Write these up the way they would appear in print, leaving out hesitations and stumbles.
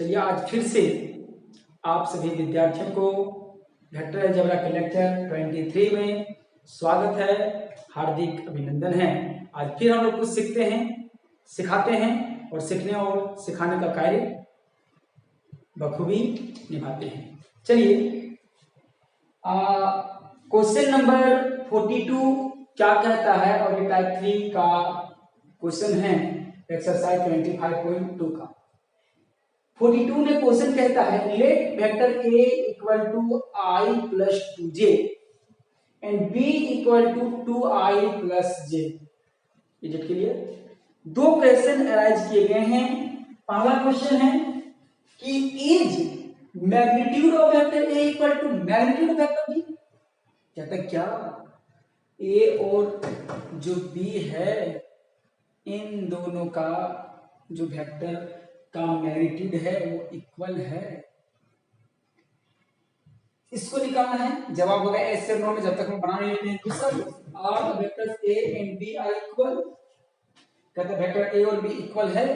चलिए आज फिर से आप सभी विद्यार्थियों को वेक्टर अलजेब्रा के लेक्चर 23 में स्वागत है, हार्दिक अभिनंदन है। आज फिर हम लोग कुछ सीखते हैं, सिखाते हैं और सीखने और सिखाने का कार्य बखूबी निभाते हैं। चलिए क्वेश्चन नंबर 42 क्या कहता है, और ये टाइप 3 का क्वेश्चन है एक्सरसाइज 25.2 का। 42 में क्वेश्चन कहता है let vector a equal to i plus 2j and b equal to 2i plus j। Is it clear? दो क्वेश्चन अराइज किए गए हैं। पहला क्वेश्चन है कि is magnitude of vector a equal to magnitude of vector b। कहता है क्या a और जो b है इन दोनों का जो वेक्टर का मैग्नीट्यूड है वो इक्वल है। इसको निकालना है। जवाब होगा एस से नो में, जब तक हम बना नहीं लेते हैं। दूसरा are the vectors A and B are equal. कहते हैं वेक्टर ए और बी इक्वल है।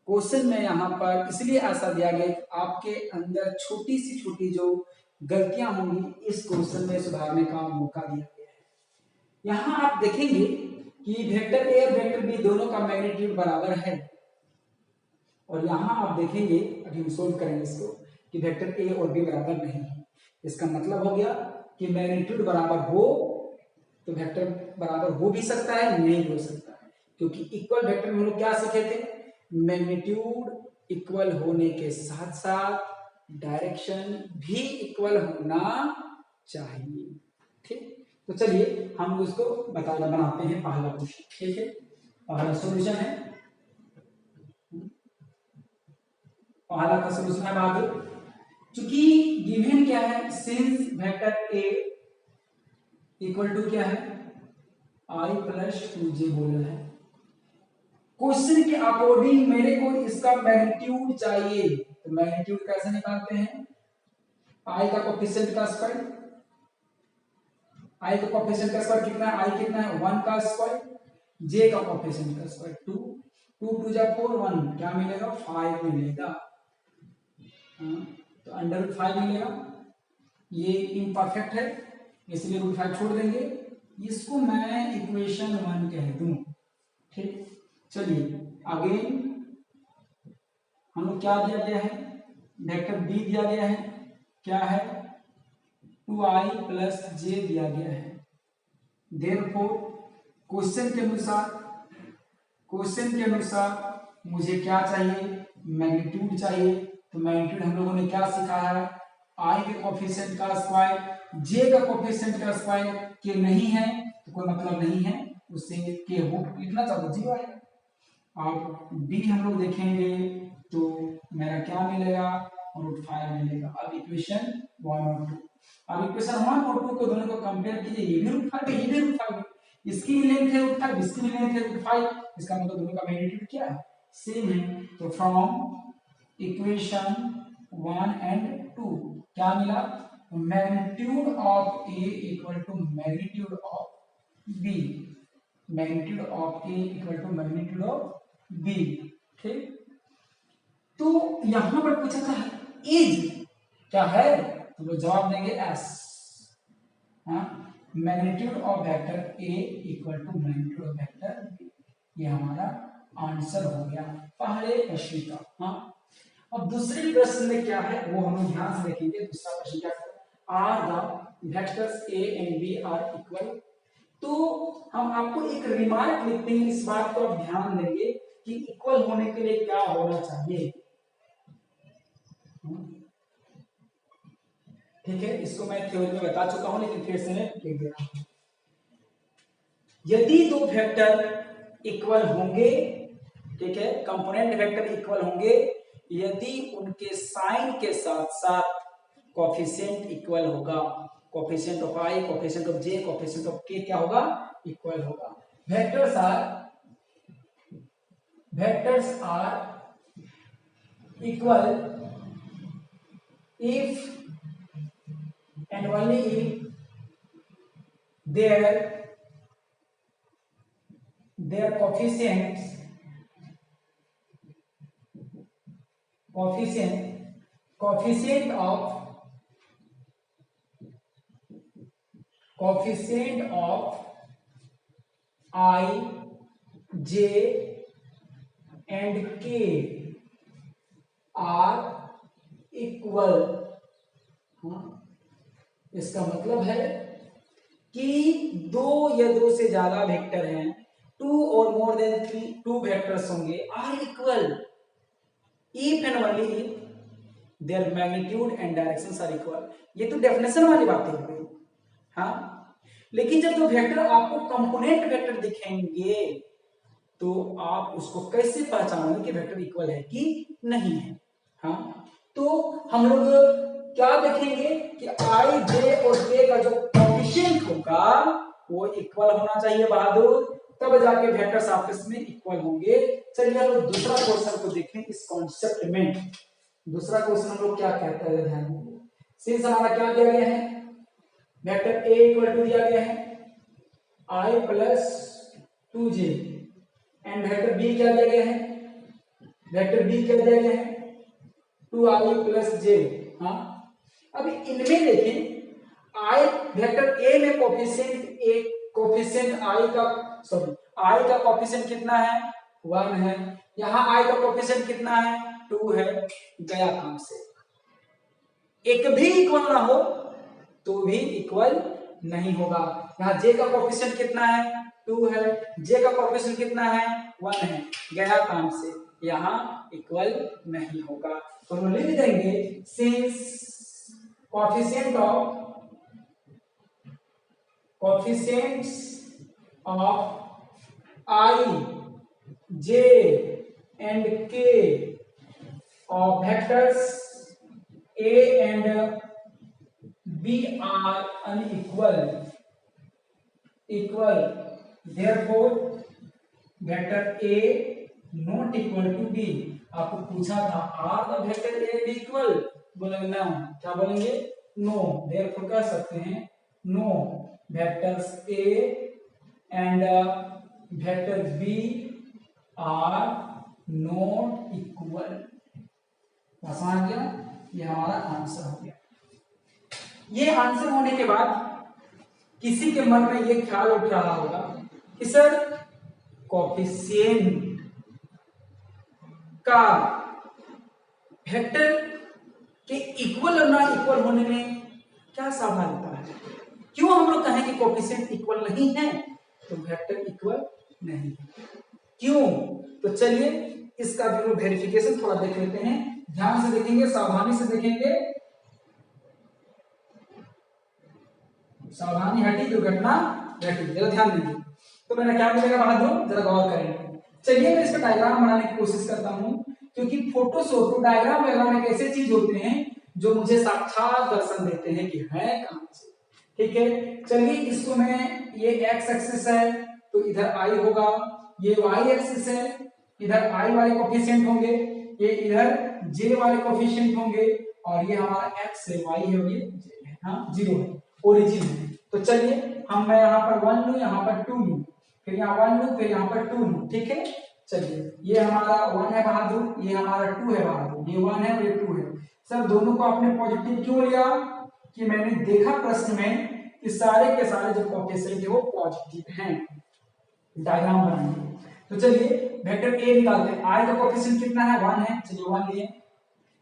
क्वेश्चन में यहाँ पर इसलिए ऐसा दिया गया कि आपके अंदर छोटी सी छोटी जो गलतियां होंगी इस क्वेश्चन में सुधारने का मौका दिया गया है। यहाँ आप देखेंगे कि वेक्टर ए और वेक्टर बी दोनों का मैग्नीट्यूड बराबर है, और यहां आप देखेंगे, अभी हम सोल्व करेंगे इसको, कि वेक्टर ए और बी बराबर नहीं है। इसका मतलब हो गया कि मैग्नीट्यूड बराबर हो तो वेक्टर बराबर हो भी सकता है, नहीं भी हो सकता है, क्योंकि इक्वल वेक्टर में हम लोग क्या सीखे थे, मैग्नीट्यूड इक्वल होने के साथ साथ डायरेक्शन भी इक्वल होना चाहिए। ठीक, तो चलिए हम उसको बनाते हैं पहला क्वेश्चन। ठीक है, पहला सॉल्यूशन है, पहला का सॉल्यूशन है आगे। चूंकि गिवन क्या है, since vector A equal to क्या है i प्लस 2j बोला है। क्वेश्चन के अकॉर्डिंग मेरे को इसका मैग्नीट्यूड चाहिए, तो मैग्नीट्यूड कैसे निकालते हैं, i का कोएफिशिएंट का स्क्वायर, i का कोएफिशिएंट का स्क्वायर कितना है, i कितना है 1 का स्क्वायर, j का कोएफिशिएंट का स्क्वायर 2, 2 2 जा 4 1 क्या मिलेगा 5 मिलेगा। तो अंडर रूट 5 मिलेगा। ये इम्परफेक्ट है इसलिए रूट 5 छोड़ देंगे, इसको मैं इक्वेशन 1 कह दूं। ठीक, चलिए आगे हम लोग क्या दिया गया है, वेक्टर बी दिया गया है, क्या है 2i प्लस j दिया गया है। देयरफॉर क्वेश्चन के अनुसार मुझे क्या चाहिए, मैग्नीट्यूड चाहिए। तो मैग्नीट्यूड हम लोगों ने क्या सीखा है, i के कोएफिशिएंट का स्क्वायर, j का कोएफिशिएंट का स्क्वायर के नहीं है तो कोई मतलब नहीं है, उससे के हो लिखना चाहो जीरो आएगा। और b हम लोग देखेंगे तो मेरा क्या मिलेगा, √5 मिलेगा। अब इक्वेशन 1 और 2, अब इक्वेशन 1 और 2 को दोनों को कंपेयर कीजिए, ये भी √5 है, ये भी √5 है, इसकी भी लेंथ है √5, इसकी भी लेंथ है √5, इसका मतलब दोनों का मैग्नीट्यूड क्या है, सेम है। तो फ्रॉम इक्वेशन 1 एंड 2 क्या मिला, magnitude of A equal to magnitude of B, magnitude of A equal to magnitude of B. ठीक, तो यहां पर पूछा था इज क्या है, तो वो जवाब देंगे yes. Magnitude of vector A equal to magnitude of vector B, ये हमारा आंसर हो गया पहले प्रश्न का। हाँ, अब दूसरे प्रश्न में क्या है वो हम लोग ध्यान से देखेंगे। दूसरा प्रश्न क्या है, are the vectors A and B are equal. तो हम आपको एक रिमार्क लिखते हैं, इस बात को आप ध्यान देंगे कि इक्वल होने के लिए क्या होना चाहिए। ठीक है, इसको मैं थ्योरी में बता चुका हूं लेकिन फिर से मैं लिख दे रहा हूं। यदि दो वेक्टर इक्वल होंगे, ठीक है, कंपोनेंट वेक्टर इक्वल होंगे यदि उनके साइन के साथ साथ कोएफिशिएंट इक्वल होगा, coefficient of i, coefficient of j, coefficient of k क्या होगा, इक्वल होगा। Vectors are equal if and only if their coefficients coefficient of I, J and K are equal। इसका मतलब है कि दो या दो से ज्यादा वेक्टर हैं, two or more than three, two vectors होंगे, are equal if and only if their magnitude and directions are equal. ये तो डेफिनेशन वाली बातें हो गई। हाँ, लेकिन जब दो वेक्टर आपको कंपोनेंट वेक्टर दिखेंगे तो आप उसको कैसे पहचानोगे कि वेक्टर इक्वल है कि नहीं है। हाँ, तो हम लोग क्या देखेंगे कि आई, जे और के का जो कोएफिशिएंट होगा वो इक्वल होना चाहिए बहादुर, तब जाके वेक्टर्स आपस में इक्वल होंगे। चलिए हम लोग दूसरा क्वेश्चन को देखें इस कॉन्सेप्ट में। दूसरा क्वेश्चन हम लोग क्या कहता है, ध्यान दीजिए। सिंस हमारा क्या दिया गया है, वेक्टर a इक्वल टू दिया गया है i plus 2j and vector b क्या दिया गया है, वेक्टर b क्या दिया गया है 2i प्लस j। हाँ, अब इनमें देखें i वेक्टर a में कोफिशिएंट i का कोफिशिएंट कितना है 1 है, यहाँ i का कोफिशिएंट कितना है 2 है, गया काम से। एक भी इक्वल ना हो तो भी इक्वल नहीं होगा। यहाँ j का कोफिशिएंट कितना है 2 है, j का कोफिशिएंट कितना है 1 है, गया काम से, यहाँ इक्वल नहीं होगा। तो हम लिख देंगे since coefficients of i, j and k of vectors a and b are unequal, therefore vector a not equal to b। आपको पूछा था are the vector A B equal, बोलेंगे ना, क्या बोलेंगे नो, therefore कह सकते हैं no vectors a and vector b are not equal। आसान गया, ये हमारा आंसर हो गया। ये आंसर होने के बाद किसी के मन में ये ख्याल उठ रहा होगा कि सर कोफिशिएंट का वेक्टर के इक्वल और ना इक्वल होने में क्या सावधानता है, क्यों हम लोग कहें कि कोफिशिएंट इक्वल नहीं है तो वेक्टर इक्वल नहीं है, क्यों? तो चलिए इसका भी वेरिफिकेशन थोड़ा देख लेते हैं, ध्यान से देखेंगे, सावधानी से देखेंगे, सावधानी हटी दुर्घटना घटी, जरा ध्यान दीजिए। तो मैंने क्या मिलेगा बहादुर, जरा गौर करेंगे। चलिए मैं इसका डायग्राम बनाने की कोशिश करता हूं, क्योंकि फोटोशॉप डायग्राम वगैरह एक ऐसे चीज होते हैं जो मुझे साक्षात दर्शन देते हैं कि है कहां से। ठीक है, चलिए इसको मैं, ये एक्स एक्सिस है तो इधर आई होगा, ये वाई एक्सिस है, इधर आई वाले कोफिशिएंट होंगे, ये इधर जे वाले कोफिशिएंट होंगे, और ये हमारा एक्स है, वाई है और ये जे है, हाँ 0 है, ओरिजिन है। तो चलिए मैं यहाँ पर 1 लूं, यहाँ पर 2 लूं, फिर यहाँ 1 लूं, फिर यहाँ पर 2 लूं। ठीक है, चलिए ये हमारा 1 है बहादुर, ये हमारा 2 है बहादुर, ये 1 है और ये 2 है। सर दोनों को आपने पॉजिटिव क्यों लिया, कि मैंने देखा प्रश्न में कि सारे के सारे जो कोफिशिएंट है वो पॉजिटिव हैं। डायग्राम बनाएंगे, तो चलिए वेक्टर ए निकालते हैं। आई का कोफिशिएंट कितना है 1 है, चलिए 1 लिए।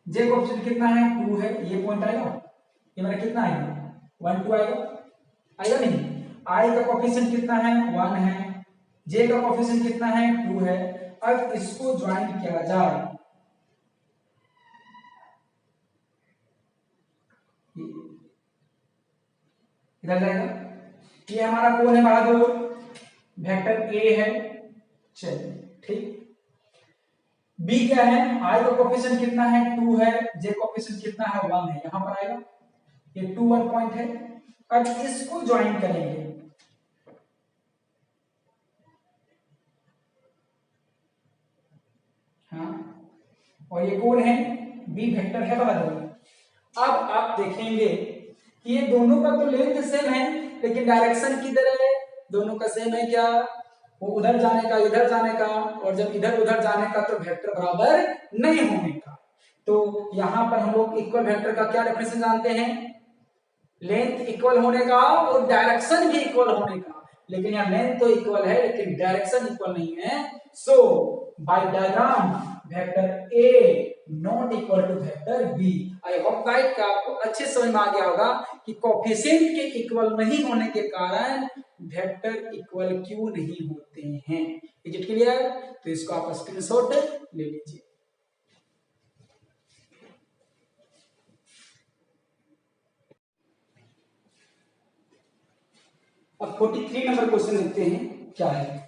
जे कोफिशिएंट कितना है 2 है, ये पॉइंट आएगा, ये मेरा कितना आएगा 1 2 आएगा नहीं। आई का कोफिशिएंट कितना है 1 है, जे का कोफिशिएंट कितना है 2 है। अब इसको ज्वाइन किया जाए, इधर जाएगा, ये हमारा कौन है बहादुर, वेक्टर ए है। चलिए ठीक, बी क्या है, आई का कोफिशिएंट कितना है 2 है, जे कोफिशिएंट कितना है 1 है, यहां पर आएगा, ये 2 1 पॉइंट है। अब इसको ज्वाइन करेंगे, हाँ, और ये कौन है बी वेक्टर है बहादुर। अब आप देखेंगे कि ये दोनों का तो लेंथ सेम है, लेकिन डायरेक्शन किधर है, दोनों का सेम है क्या, वो उधर जाने का इधर जाने का, और जब इधर उधर जाने का तो वेक्टर बराबर नहीं होने का। तो यहां पर हम लोग इक्वल वेक्टर का क्या डेफिनेशन जानते हैं, लेंथ इक्वल होने का और डायरेक्शन भी इक्वल होने का, लेकिन यहाँ लेंथ तो इक्वल है लेकिन डायरेक्शन इक्वल नहीं है। So by diagram vector A not equal to vector B. I hope guys कि आपको अच्छे समझ में आ गया होगा कि कोफिशिएंट के इक्वल नहीं होने के कारण वेक्टर इक्वल क्यों नहीं होते हैं। Is it clear? तो इसको आप स्क्रीनशॉट ले लीजिए। अब 43 नंबर क्वेश्चन देखते हैं क्या है।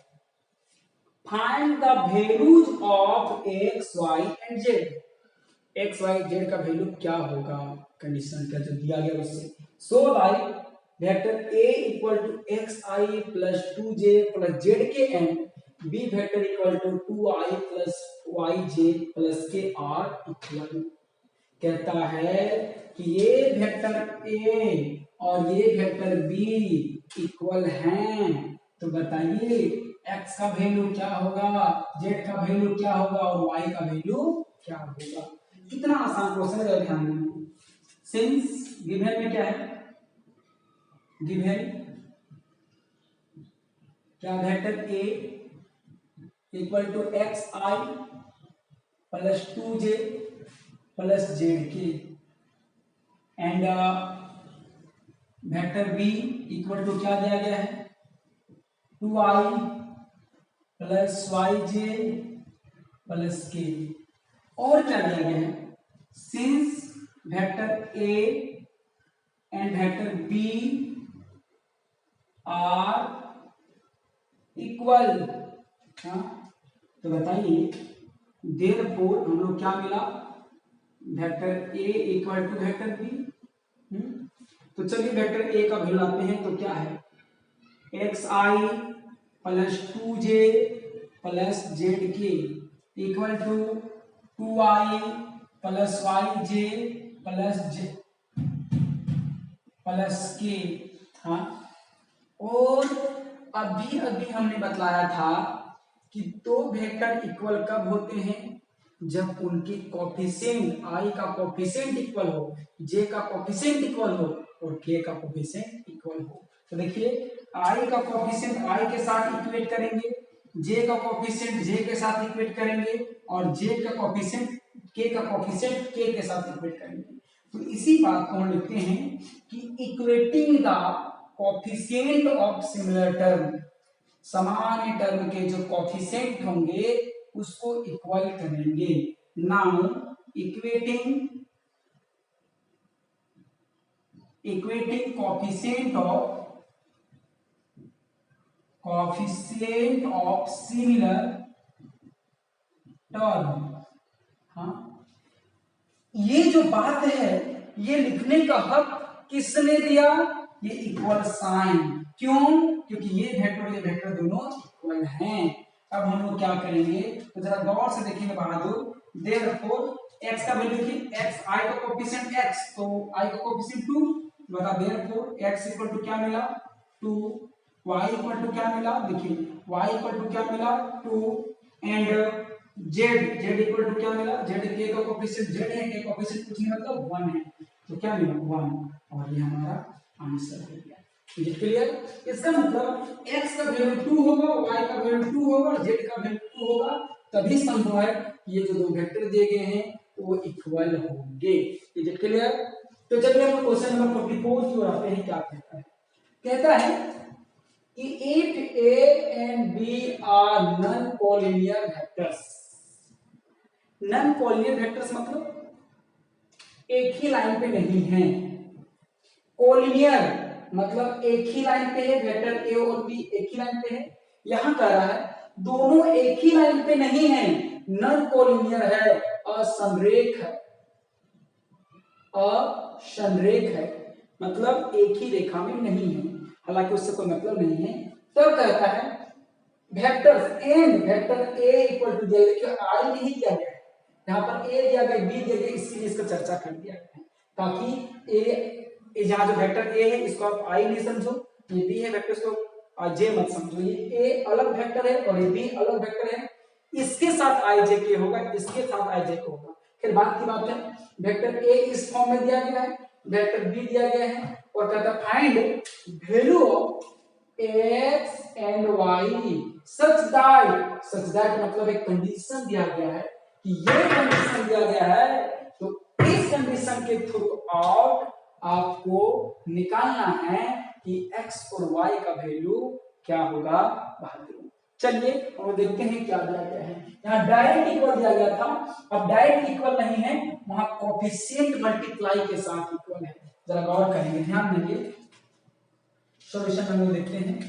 Find the values of X Y and Z. X Y Z का वैल्यू क्या होगा कंडीशन का जो दिया गया उससे। So like vector A equal to X I plus 2j plus Z K and B vector equal to 2i plus Y J plus K are equal. कहता है कि ये वेक्टर ए और ये वेक्टर बी इक्वल हैं, तो बताइए x का वैल्यू क्या होगा, z का वैल्यू क्या होगा और y का वैल्यू क्या होगा। कितना आसान क्वेश्चन है, ध्यान देना। सिंस गिवन में क्या है, गिवन क्या vector a equal to X I plus 2j plus Z K and vector B equal to क्या दिया गया है 2i plus Y J plus के। और क्या दिया गया है, since vector A and vector B are equal. तो बताइए देयरफॉर हम लोग क्या मिला, vector A equal to vector B. तो चलिए वेक्टर ए का वैल्यू लाते हैं, तो क्या है X I plus 2j plus Z K equal to 2i plus Y J plus J plus K. हाँ, और अभी अभी हमने बतलाया था कि दो वेक्टर इक्वल कब होते हैं, जब उनकी कोफिशिएंट i का कोफिशिएंट इक्वल हो, j का कोफिशिएंट इक्वल हो और k का कोफिशिएंट इक्वल हो। तो देखिए i का कोफिशिएंट i के साथ इक्वेट करेंगे, j का कोफिशिएंट j के साथ इक्वेट करेंगे और j का कोफिशिएंट k का कोफिशिएंट k के साथ इक्वेट करेंगे। तो इसी बात को हम लिखते हैं कि equating the coefficient of similar term, समान टर्म के जो कोफिशिएंट होंगे उसको इक्वल करेंगे। Now equating coefficient of similar term. हाँ, ये जो बात है ये लिखने का हक किसने दिया, ये इक्वल साइन। क्यों? क्योंकि ये वेक्टर दोनों इक्वल हैं। अब हम लोग क्या करेंगे, तो जरा गौर से देखेंगे बहादुर। देयरफॉर x का वैल्यू देखिए, x i का कोफिशिएंट x, तो i का कोफिशिएंट 2 बता। देयरफॉर x इक्वल टू क्या मिला 2, y इक्वल टू क्या मिला, देखिए y इक्वल टू क्या मिला 2 एंड z इक्वल टू क्या मिला, z k का कोफिशिएंट z है, k कोफिशिएंट कुछ नहीं मतलब 1 है, तो क्या मिला 1 और ये हमारा आंसर हो गया। Is it clear? इसका मतलब x का वैल्यू 2 होगा, y का वैल्यू 2 होगा और z का वैल्यू 2 होगा, तभी संभव है ये जो दो वेक्टर दिए गए हैं वो इक्वल होंगे। Is it clear? तो चलिए हम क्वेश्चन नंबर 44 की ओर आते हैं। क्या कहता है, कहता है कि if a and b are non collinear vectors, non collinear vectors मतलब एक ही लाइन पे नहीं है, कोलिनियर मतलब एक ही लाइन पे है, वेक्टर ए और बी एक ही लाइन पे है। यहां कह रहा है दोनों एक ही लाइन पे नहीं है, नन कोलिनियर है, असंरेख है, असंरेख है मतलब एक ही रेखा में नहीं है, हालांकि उससे कोई मतलब नहीं है। तब कहता है vectors and vector A equal to दिया गया, आई नहीं दिया गया है यहाँ पर, ए दिया गया बी दिया गया, इसलिए इसका चर्चा कर दिया गया है ताकि ए जहां जो वेक्टर ए है इसको आप आई नहीं समझो, ये बी है वेक्टर इसको जे मत समझो। ये ए अलग वेक्टर है और ये बी अलग वेक्टर है, इसके साथ आई जे के होगा, इसके साथ आई जे के होगा। फिर बात की बात है, वेक्टर ए इस फॉर्म में दिया गया है, वेक्टर बी दिया गया है, और कहता है find value of X and Y such that मतलब एक कंडीशन दिया गया है कि ये कंडीशन दिया गया है, तो इस कंडीशन के थ्रू आउट आपको निकालना है कि x और y का वैल्यू क्या होगा बाहर। चलिए और देखते हैं क्या दिया गया है। यहाँ डायरेक्ट इक्वल दिया गया था, अब डायरेक्ट इक्वल नहीं है, वहां कोफिशिएंट मल्टीप्लाई के साथ इक्वल है। जरा गौर करेंगे, ध्यान देंगे, सॉल्यूशन हम लोग देखते हैं।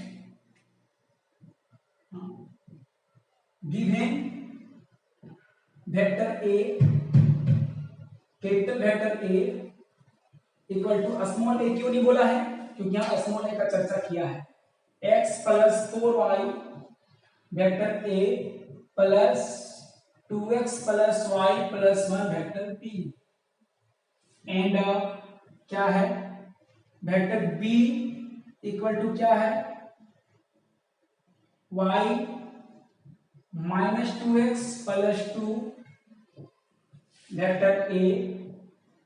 Given vector A, capital vector A equal to small A क्यों नहीं बोला है, क्योंकि यहाँ स्मॉल ए का चर्चा किया है। x plus 4y vector A plus 2x plus y plus 1 vector b and क्या है वेक्टर b इक्वल टू क्या है y minus 2x plus 2 vector a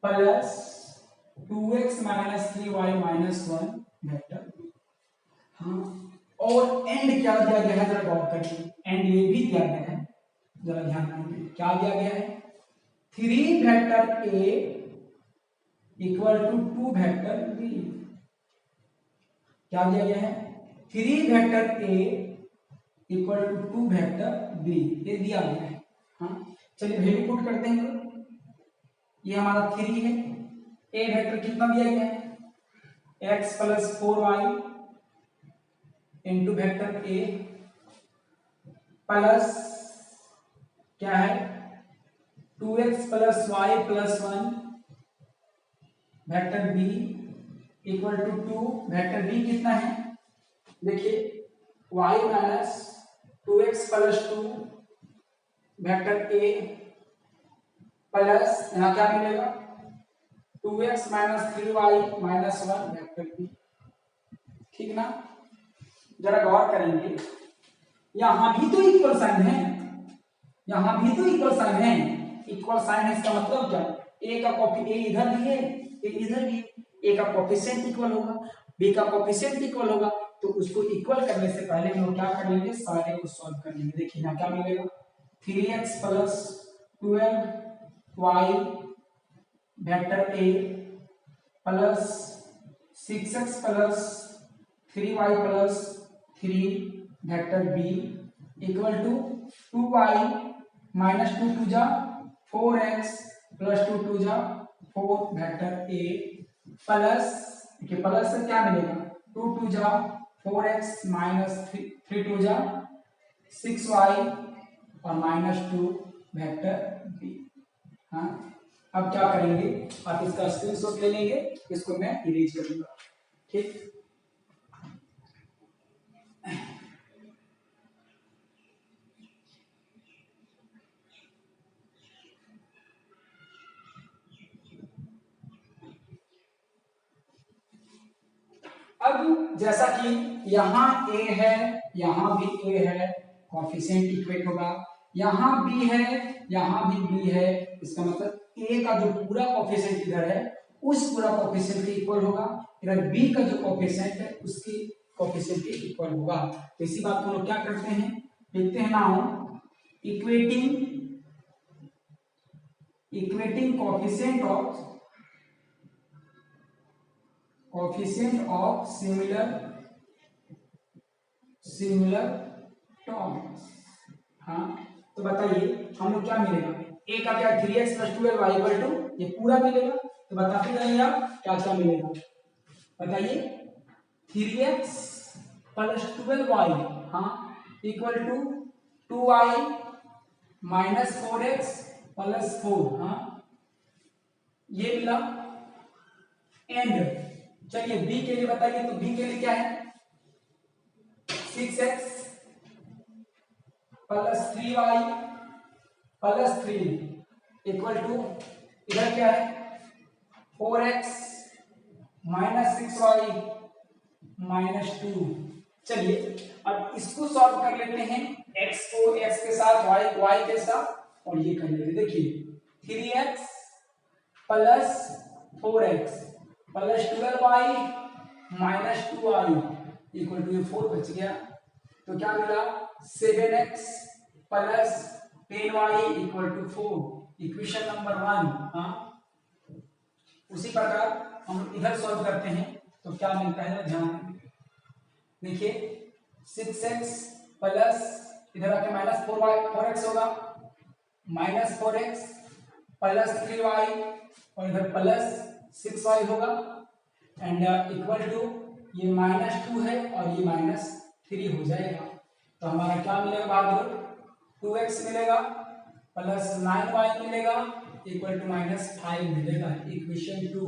plus 2x minus 3y minus 1 vector b। हाँ, और एंड क्या दिया गया है, जरा गौर करिए, एंड ये भी दिया गया है, जरा ध्यान देंगे क्या दिया गया है, 3 vector a equal to 2 vector b। क्या दिया गया है, 3 vector a equal to 2 vector b, ये दिया गया है। हाँ, चलिए वैल्यू पुट करते हैं। ये हमारा 3 है, a वेक्टर कितना दिया गया है, x plus 4y into vector A plus क्या है 2x plus Y plus 1 vector B equal to 2, vector B कितना है, देखिए y minus 2x plus 2 vector A plus यहाँ क्या मिलेगा 2x minus 3y minus 1 vector B. ठीक ना, जरा गौर करेंगे, यहां भी तो इक्वल साइन है, यहां भी तो इक्वल साइन है, इक्वल साइन है इसका मतलब क्या, ए का कॉपी ए इधर भी है, ए इधर भी, ए का कोफिशिएंट इक्वल होगा, बी का कोफिशिएंट इक्वल होगा, तो उसको इक्वल करने से पहले हम लोग क्या कर लेंगे, सारे को सॉल्व कर लेंगे। देखिए यहां क्या मिलेगा 3x plus 12y vector A plus 6x plus 3y plus 3 vector B equal to 2y minus 2 टू जा 4x प्लस 2 टू जा 4 वेक्टर ए प्लस, देखिए प्लस से क्या मिलेगा 2 टू जा 4x माइनस 3 टू जा 6y और माइनस 2 वेक्टर बी। हाँ, अब क्या करेंगे, आप इसका स्क्रीनशॉट ले लेंगे, इसको मैं इरेज करूंगा। ठीक, अब जैसा कि यहां a है, यहां भी a है, कोफिशिएंट इक्वेट होगा, यहां b है, यहां भी b है, इसका मतलब a का जो पूरा कोफिशिएंट इधर है उस पूरा कोफिशिएंट के इक्वल होगा, इधर b का जो कोफिशिएंट है उसकी कोफिशिएंट के इक्वल होगा। तो इसी बात को हम लोग क्या करते हैं, लिखते हैं now equating coefficient of similar terms. हाँ, तो बताइए हम लोग क्या मिलेगा, a का क्या 3x plus 12y equal to ये पूरा मिलेगा, तो बताते जाइए आप क्या क्या मिलेगा, बताइए 3x प्लस 12y हाँ equal to 2y minus 4x plus 4 हाँ ये मिला। एंड चलिए b के लिए बताइए, तो b के लिए क्या है 6x plus 3y plus 3 equal to इधर क्या है 4x माइनस 6y माइनस 2। चलिए अब इसको सॉल्व कर लेते हैं, x को x के साथ y के साथ, और ये कर लेते। देखिए 3x plus 4x plus 12y minus 2y equal to 4 बच गया। तो क्या मिला 7x plus 10y equal to 4, equation number 1। हाँ, उसी प्रकार हम इधर सॉल्व करते हैं तो क्या मिलता है ध्यान देखिए 6x प्लस इधर आके माइनस 4x होगा, माइनस 4x प्लस 3y और इधर प्लस 6y होगा एंड इक्वल टू ये -2 है और ये -3 हो जाएगा। तो हमारा क्या मिलेगा बहादुर 2x मिलेगा प्लस 9y मिलेगा इक्वल टू -5 मिलेगा। Equation 2।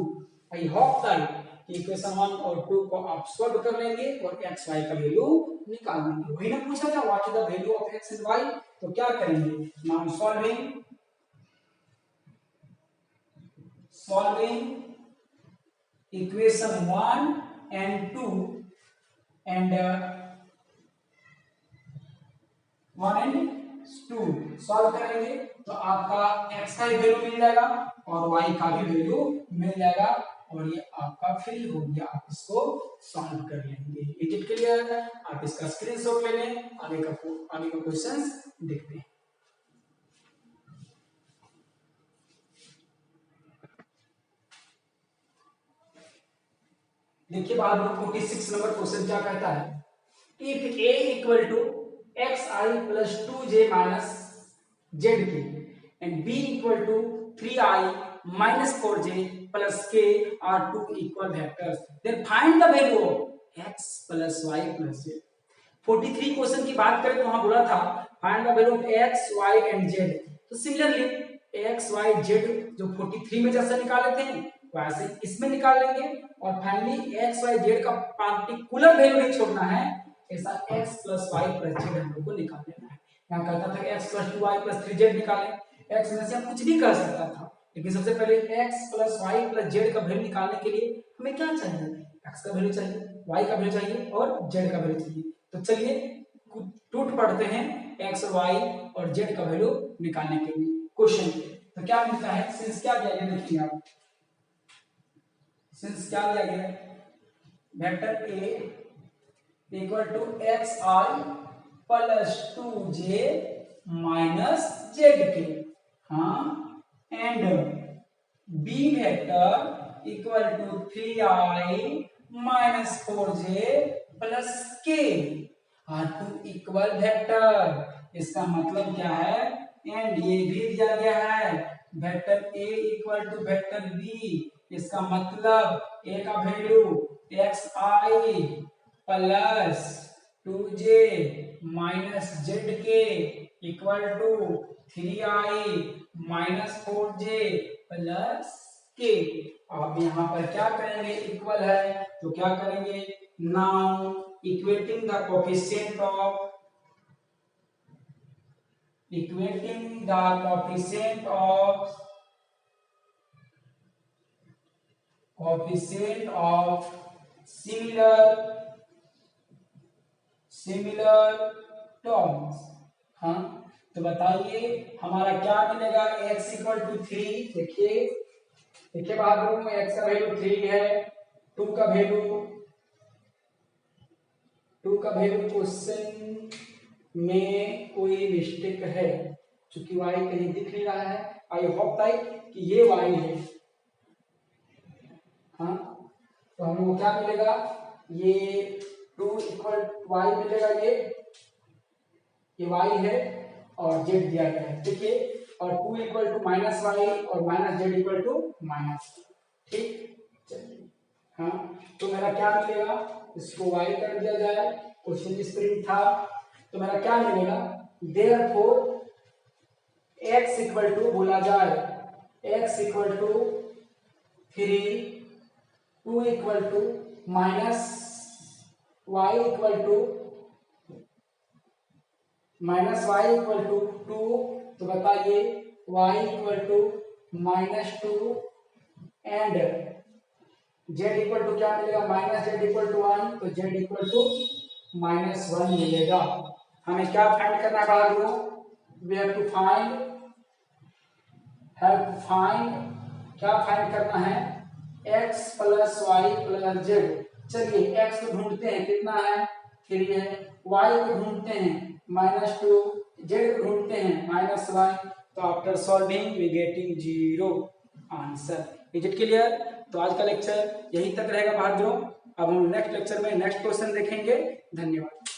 I hope that equation 1 और 2 को आप सॉल्व कर लेंगे और x y का वैल्यू निकाल लेंगे। वही ना पूछा था what is the value of x and y। तो क्या करेंगे now solving equation 1 and 2 and 1 and 2 solve करेंगे तो आपका x का वैल्यू मिल जाएगा और y का भी वैल्यू मिल जाएगा और ये आपका फ्री हो गया। आप इसको सॉल्व कर लेंगे। It is clear. आप इसका स्क्रीनशॉट ले लें। आगे का क्वेश्चंस देखते हैं। देखिए बाद में 46 नंबर क्वेश्चन क्या कहता है if a equal to xi plus 2j minus Z K and b equal to 3i minus 4j plus k are two equal vectors then find the value of x plus y plus z। 43 question की बात करें तो वहां बोला था find the value of x y and z। तो similarly x y z जो 43 में जैसा निकाले थे वैसे इसमें निकाल लेंगे और फाइनली x y z का पार्टिकुलर वैल्यू नहीं छोड़ना है, ऐसा x plus y plus z हम लोग को निकाल लेना है। यहाँ कहता था कि x plus 2y plus 3z निकालें, x में से हम कुछ भी कर सकता था लेकिन सबसे पहले x plus y plus z का वैल्यू निकालने के लिए हमें क्या चाहिए x का वैल्यू चाहिए, y का वैल्यू चाहिए और z का वैल्यू चाहिए। तो चलिए टूट पड़ते हैं x और y और z का वैल्यू निकालने के लिए क्वेश्चन। तो क्या मिलता है सिंस क्या दिया गया देखिए आप सिंस क्या दिया गया vector a equal to X I plus 2j minus Z K हाँ and b vector equal to 3i minus 4j plus k are two equal vector. इसका मतलब क्या है एंड ये भी दिया गया है vector a equal to vector b। इसका मतलब a का वैल्यू xi plus 2j minus Z K equal to 3i minus 4j plus K. अब यहाँ पर क्या करेंगे इक्वल है तो क्या करेंगे now equating the coefficient of similar terms. हाँ तो बताइए हमारा क्या मिलेगा x इक्वल टू 3। देखिए बहादुर में x का वैल्यू 3 है, 2 का वैल्यू क्वेश्चन में कोई मिस्टेक है क्योंकि y कहीं दिख नहीं रहा है। आई होप दैट कि ये y है। हाँ तो हमको क्या मिलेगा ये 2 इक्वल y मिलेगा, ये y है और z दिया गया है देखिए और 2 इक्वल टू माइनस वाई और minus Z equal to minus. ठीक चलिए हाँ तो मेरा क्या मिलेगा इसको y कर दिया जाए क्वेश्चन स्प्रिंग था तो मेरा क्या मिलेगा देयरफॉर x इक्वल टू बोला जाए x equal to 3 2 equal to minus y equal to -2 तो बताइए y equal to -2 and z equal to क्या मिलेगा माइनस जेड इक्वल टू 1 तो z इक्वल टू -1 मिलेगा। हमें क्या फाइंड करना है बहादुर we have to find help find, क्या फाइंड करना है, x plus Y plus Z. चलिए x को ढूंढते हैं, कितना है 3 है, y को ढूंढते हैं -2, z को ढूंढते हैं -1, तो after solving we getting 0 answer. Is it clear? तो आज का लेक्चर यहीं तक रहेगा बहादुरों। अब हम नेक्स्ट लेक्चर में नेक्स्ट क्वेश्चन देखेंगे। धन्यवाद।